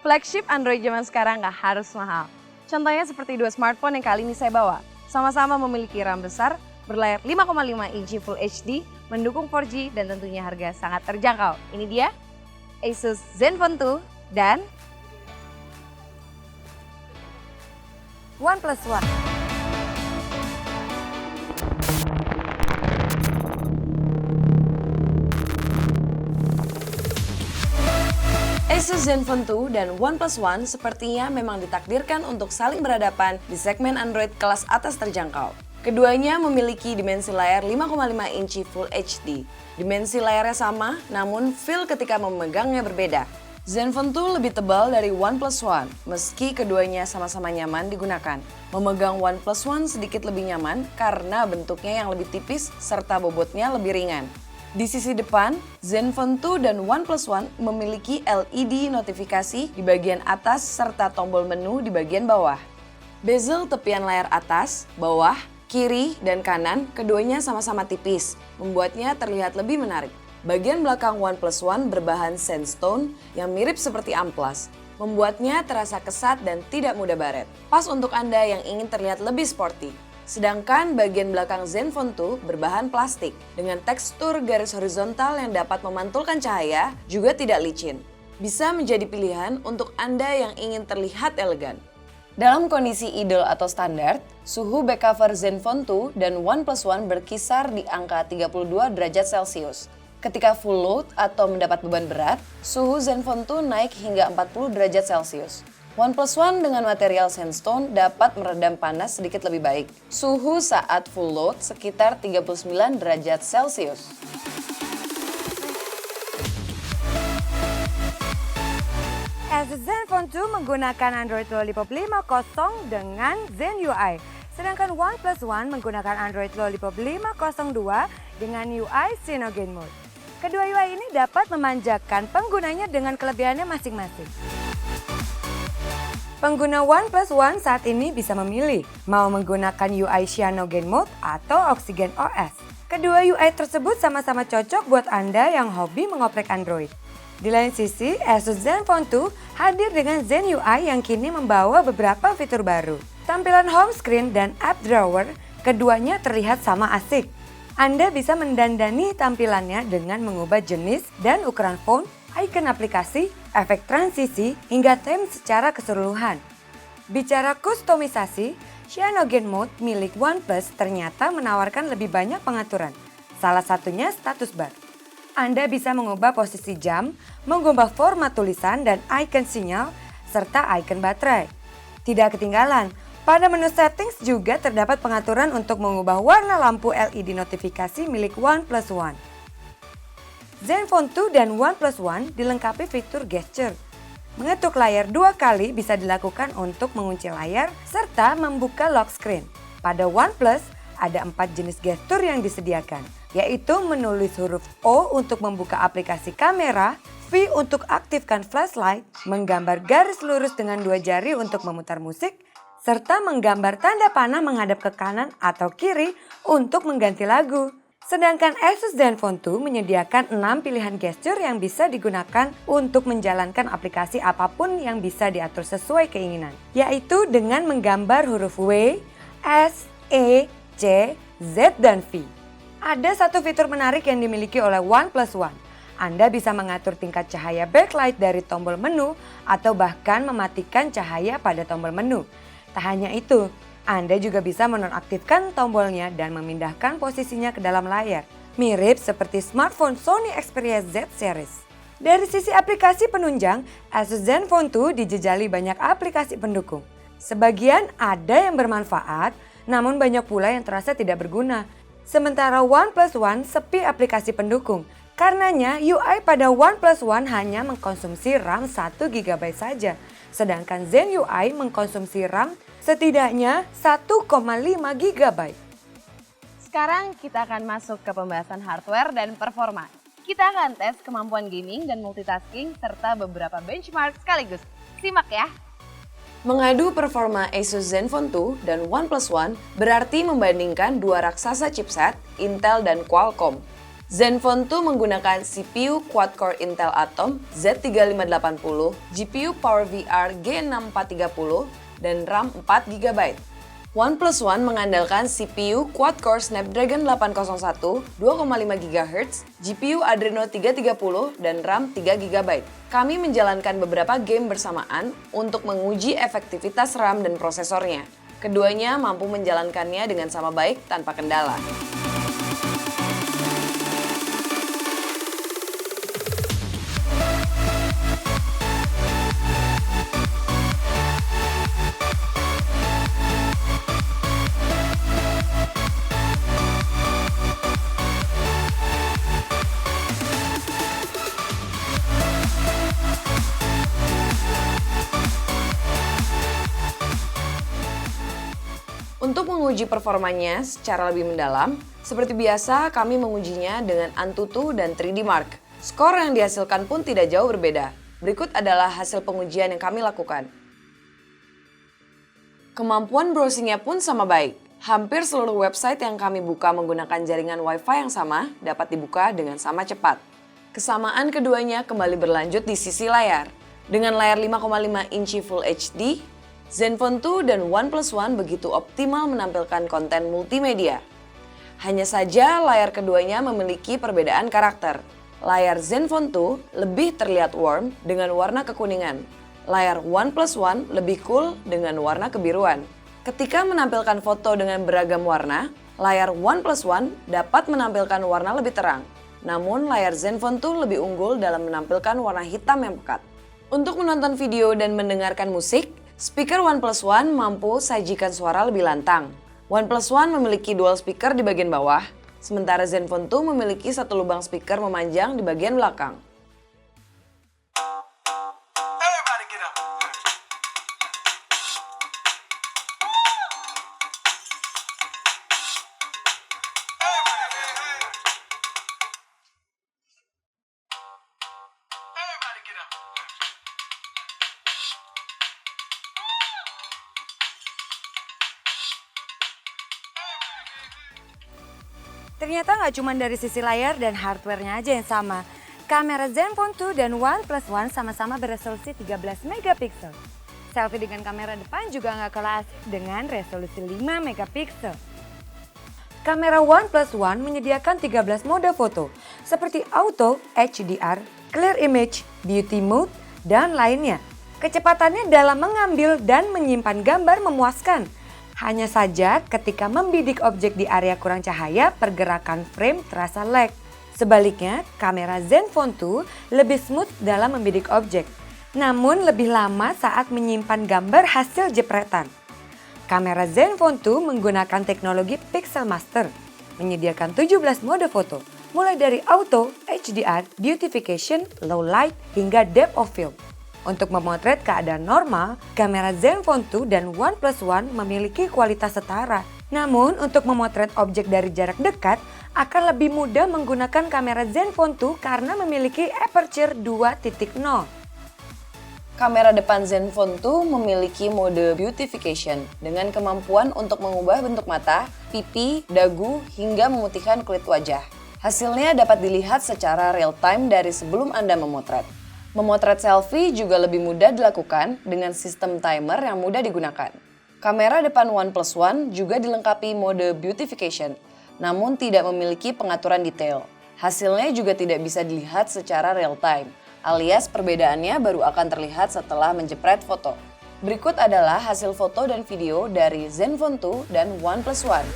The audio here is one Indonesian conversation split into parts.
Flagship Android zaman sekarang nggak harus mahal. Contohnya seperti dua smartphone yang kali ini saya bawa. Sama-sama memiliki RAM besar, berlayar 5,5 inci Full HD, mendukung 4G dan tentunya harga sangat terjangkau. Ini dia Asus Zenfone 2 dan OnePlus One. Asus Zenfone 2 dan OnePlus One sepertinya memang ditakdirkan untuk saling berhadapan di segmen Android kelas atas terjangkau. Keduanya memiliki dimensi layar 5,5 inci Full HD. Dimensi layarnya sama, namun feel ketika memegangnya berbeda. Zenfone 2 lebih tebal dari OnePlus One, meski keduanya sama-sama nyaman digunakan. Memegang OnePlus One sedikit lebih nyaman karena bentuknya yang lebih tipis serta bobotnya lebih ringan. Di sisi depan, Zenfone 2 dan OnePlus One memiliki LED notifikasi di bagian atas serta tombol menu di bagian bawah. Bezel tepian layar atas, bawah, kiri, dan kanan keduanya sama-sama tipis, membuatnya terlihat lebih menarik. Bagian belakang OnePlus One berbahan sandstone yang mirip seperti amplas, membuatnya terasa kesat dan tidak mudah baret. Pas untuk Anda yang ingin terlihat lebih sporty. Sedangkan bagian belakang Zenfone 2 berbahan plastik dengan tekstur garis horizontal yang dapat memantulkan cahaya juga tidak licin. Bisa menjadi pilihan untuk Anda yang ingin terlihat elegan. Dalam kondisi idle atau standar, suhu back cover Zenfone 2 dan OnePlus One berkisar di angka 32 derajat Celcius. Ketika full load atau mendapat beban berat, suhu Zenfone 2 naik hingga 40 derajat Celcius. OnePlus One dengan material sandstone dapat meredam panas sedikit lebih baik. Suhu saat full load sekitar 39 derajat Celcius. Asus Zenfone 2 menggunakan Android Lollipop 5.0 dengan Zen UI. Sedangkan OnePlus One menggunakan Android Lollipop 5.02 dengan UI Cyanogen Mode. Kedua UI ini dapat memanjakan penggunanya dengan kelebihannya masing-masing. Pengguna OnePlus One saat ini bisa memilih mau menggunakan UI Cyanogen Mode atau Oxygen OS. Kedua UI tersebut sama-sama cocok buat Anda yang hobi mengoprek Android. Di lain sisi, Asus Zenfone 2 hadir dengan Zen UI yang kini membawa beberapa fitur baru. Tampilan home screen dan app drawer, keduanya terlihat sama asik. Anda bisa mendandani tampilannya dengan mengubah jenis dan ukuran font, icon aplikasi, efek transisi, hingga theme secara keseluruhan. Bicara kustomisasi, Cyanogen Mode milik OnePlus ternyata menawarkan lebih banyak pengaturan. Salah satunya status bar. Anda bisa mengubah posisi jam, mengubah format tulisan dan icon sinyal, serta icon baterai. Tidak ketinggalan, pada menu settings juga terdapat pengaturan untuk mengubah warna lampu LED notifikasi milik OnePlus One. Zenfone 2 dan OnePlus One dilengkapi fitur gesture. Mengetuk layar 2 kali bisa dilakukan untuk mengunci layar serta membuka lock screen. Pada OnePlus ada 4 jenis gestur yang disediakan, yaitu menulis huruf O untuk membuka aplikasi kamera, V untuk aktifkan flashlight, menggambar garis lurus dengan 2 jari untuk memutar musik, serta menggambar tanda panah menghadap ke kanan atau kiri untuk mengganti lagu. Sedangkan Asus Zenfone 2 menyediakan 6 pilihan gesture yang bisa digunakan untuk menjalankan aplikasi apapun yang bisa diatur sesuai keinginan, yaitu dengan menggambar huruf W, S, E, C, Z, dan V. Ada satu fitur menarik yang dimiliki oleh OnePlus One. Anda bisa mengatur tingkat cahaya backlight dari tombol menu atau bahkan mematikan cahaya pada tombol menu. Tak hanya itu, Anda juga bisa menonaktifkan tombolnya dan memindahkan posisinya ke dalam layar. Mirip seperti smartphone Sony Xperia Z Series. Dari sisi aplikasi penunjang, Asus Zenfone 2 dijejali banyak aplikasi pendukung. Sebagian ada yang bermanfaat, namun banyak pula yang terasa tidak berguna. Sementara OnePlus One sepi aplikasi pendukung. Karenanya UI pada OnePlus One hanya mengkonsumsi RAM 1 GB saja. Sedangkan Zen UI mengkonsumsi RAM setidaknya 1,5 GB. Sekarang kita akan masuk ke pembahasan hardware dan performa. Kita akan tes kemampuan gaming dan multitasking serta beberapa benchmark sekaligus. Simak ya! Mengadu performa Asus Zenfone 2 dan OnePlus One berarti membandingkan dua raksasa chipset, Intel dan Qualcomm. Zenfone 2 menggunakan CPU quad-core Intel Atom Z3580, GPU PowerVR G6430, dan RAM 4GB. OnePlus One mengandalkan CPU quad-core Snapdragon 801, 2,5 GHz, GPU Adreno 330, dan RAM 3GB. Kami menjalankan beberapa game bersamaan untuk menguji efektivitas RAM dan prosesornya. Keduanya mampu menjalankannya dengan sama baik tanpa kendala. Untuk menguji performanya secara lebih mendalam, seperti biasa kami mengujinya dengan Antutu dan 3D Mark. Skor yang dihasilkan pun tidak jauh berbeda. Berikut adalah hasil pengujian yang kami lakukan. Kemampuan browsingnya pun sama baik. Hampir seluruh website yang kami buka menggunakan jaringan Wi-Fi yang sama dapat dibuka dengan sama cepat. Kesamaan keduanya kembali berlanjut di sisi layar. Dengan layar 5,5 inci Full HD, Zenfone 2 dan OnePlus One begitu optimal menampilkan konten multimedia. Hanya saja layar keduanya memiliki perbedaan karakter. Layar Zenfone 2 lebih terlihat warm dengan warna kekuningan. Layar OnePlus One lebih cool dengan warna kebiruan. Ketika menampilkan foto dengan beragam warna, layar OnePlus One dapat menampilkan warna lebih terang. Namun layar Zenfone 2 lebih unggul dalam menampilkan warna hitam yang pekat. Untuk menonton video dan mendengarkan musik, speaker OnePlus One mampu sajikan suara lebih lantang. OnePlus One memiliki dual speaker di bagian bawah, sementara Zenfone 2 memiliki satu lubang speaker memanjang di bagian belakang. Ternyata nggak cuma dari sisi layar dan hardware-nya aja yang sama. Kamera Zenfone 2 dan OnePlus One sama-sama beresolusi 13 megapiksel. Selfie dengan kamera depan juga nggak kalah asik dengan resolusi 5 megapiksel. Kamera OnePlus One menyediakan 13 mode foto seperti Auto, HDR, Clear Image, Beauty Mode, dan lainnya. Kecepatannya dalam mengambil dan menyimpan gambar memuaskan. Hanya saja ketika membidik objek di area kurang cahaya, pergerakan frame terasa lag. Sebaliknya, kamera Zenfone 2 lebih smooth dalam membidik objek, namun lebih lama saat menyimpan gambar hasil jepretan. Kamera Zenfone 2 menggunakan teknologi Pixel Master, menyediakan 17 mode foto, mulai dari Auto, HDR, Beautification, Low Light, hingga Depth of Field. Untuk memotret keadaan normal, kamera Zenfone 2 dan OnePlus One memiliki kualitas setara. Namun, untuk memotret objek dari jarak dekat, akan lebih mudah menggunakan kamera Zenfone 2 karena memiliki aperture 2.0. Kamera depan Zenfone 2 memiliki mode Beautification dengan kemampuan untuk mengubah bentuk mata, pipi, dagu, hingga memutihkan kulit wajah. Hasilnya dapat dilihat secara real-time dari sebelum Anda memotret. Memotret selfie juga lebih mudah dilakukan dengan sistem timer yang mudah digunakan. Kamera depan OnePlus One juga dilengkapi mode Beautification, namun tidak memiliki pengaturan detail. Hasilnya juga tidak bisa dilihat secara real time, alias perbedaannya baru akan terlihat setelah menjepret foto. Berikut adalah hasil foto dan video dari Zenfone 2 dan OnePlus One.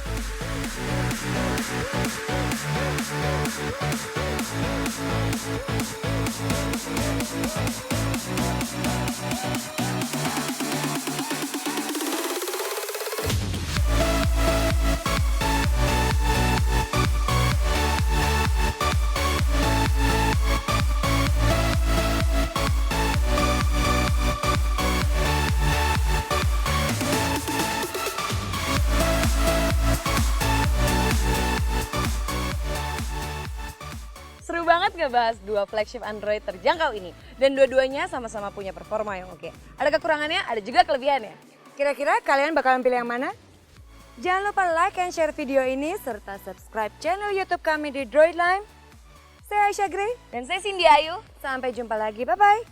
Seru banget nggak bahas dua flagship Android terjangkau ini? Dan dua-duanya sama-sama punya performa yang oke. Ada kekurangannya, ada juga kelebihannya. Kira-kira kalian bakalan pilih yang mana? Jangan lupa like and share video ini serta subscribe channel YouTube kami di Droidline Saya Aisyah Gray. Dan saya Cindy Ayu. Sampai jumpa lagi. Bye-bye.